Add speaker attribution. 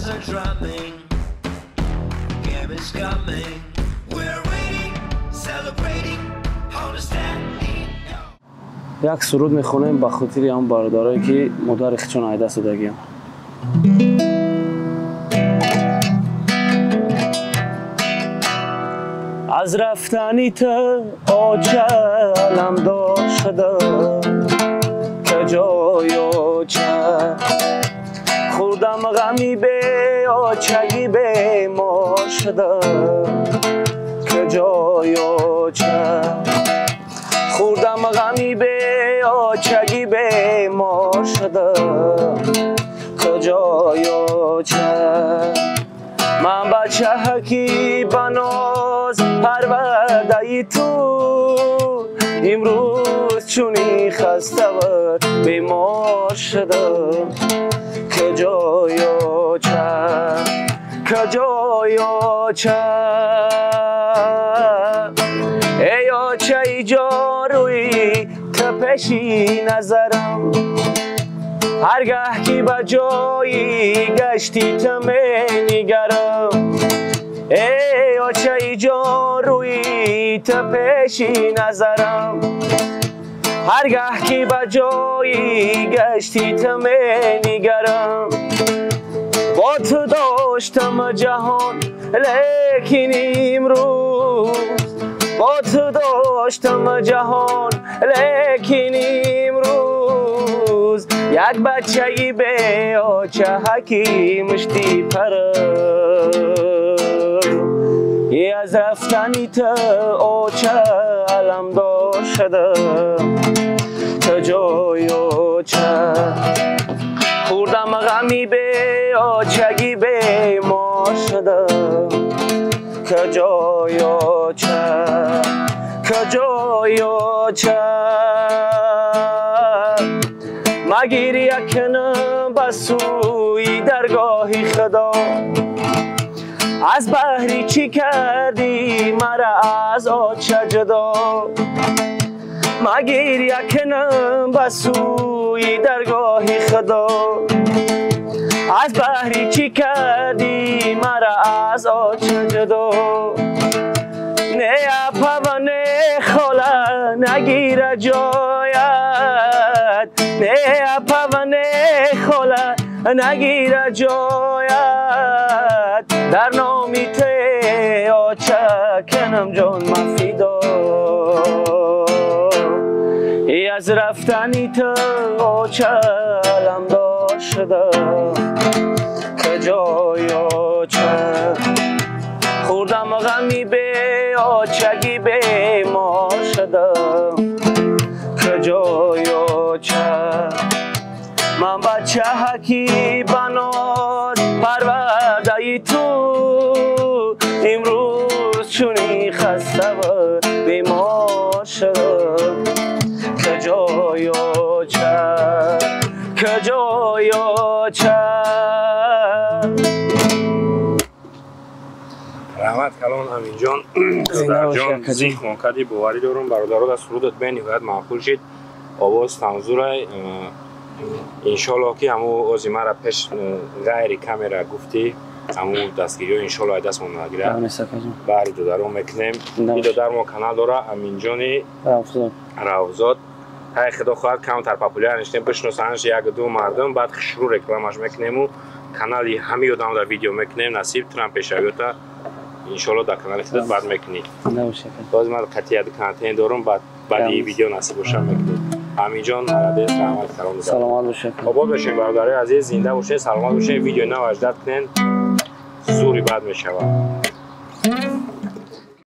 Speaker 1: bells are drumming, game is coming. We're waiting, celebrating, understanding.
Speaker 2: یک سرود میخونیم به خاطر هم برادرایی که مادر خچون عیده شدگی هم. از رفتنی تو آچلم داشت شده که جای آچه خوردم غمی به آچگی به ما شده که جای آچه خوردم غمی به آچگی به ما شده که جای آچه من بچه حکی بناز پرورده ای تو امروز چونی خسته و بیمار شده که جای آچه که جای آچه ای آچه ای جاروی تپشی نظرم هرگاه که به جایی گشتی تمه نگرم ای آچه ای جان روی تپشی نظرم هرگاه که به جایی گشتی تمه نگرم با تو داشتم جهان لیکن امروز با تو داشتم جهان لیکن امروز یک بچه‌ای به آچه حکی مشتی پره از رفتنی تو آچه علم دار شده که جای آچه خوردم غمی به آچگی به ما شده که جای آچه که جای آچه مگیر یکنم بسوی درگاهی خدا از بحری چی کردی مرا از آچه جدا مگیر یکنم بسوی درگاهی خدا از بحری چی کردی مرا از آچه جدا نه اپا و نه خاله نگیر جایت نه اپا و نه خاله نگیر جایت در نامی ته آچه کنم جان من فدا ای از رفتنی تو آچه علم دار شده که جای آچه خوردم غمی به آچگی به ما شده که جای آچه من بچه حکی بناز پرورده ای تو امروز چونی خسته و بیمار شده که جای آچه که جای آچه
Speaker 3: رحمت کلان امین جان برادر جان زیخ منکدی باوری دارم برادرها در سرودت بینی باید معقول شد آواز تنظوره انشالله که همو آزیمه را پیش غیر کامرا گفتی همو دستگیری ها انشالله دست من نگیره بری دو درم میکنیم این دو در ما کانال داره امین جانی روزاد های خدا خواهد کمتر پاپولار نشتیم بشناسنش یک دو مردم بعد شروع رکلامش میکنیم و کانالی همه یادم در ویدیو میکنیم نصیب تونم پیشویتا انشالله در کانال خودت بعد میکنی باز من قطعیت کانتین دارم بعد این ویدیو نصیب باشم میکنیم امین جان علیه رحمت کلام
Speaker 2: سلامت باشه
Speaker 3: آباد باشین برادرای عزیز زنده باشین سلامت باشین ویدیو نو اجداد کنین زوری بعد میشود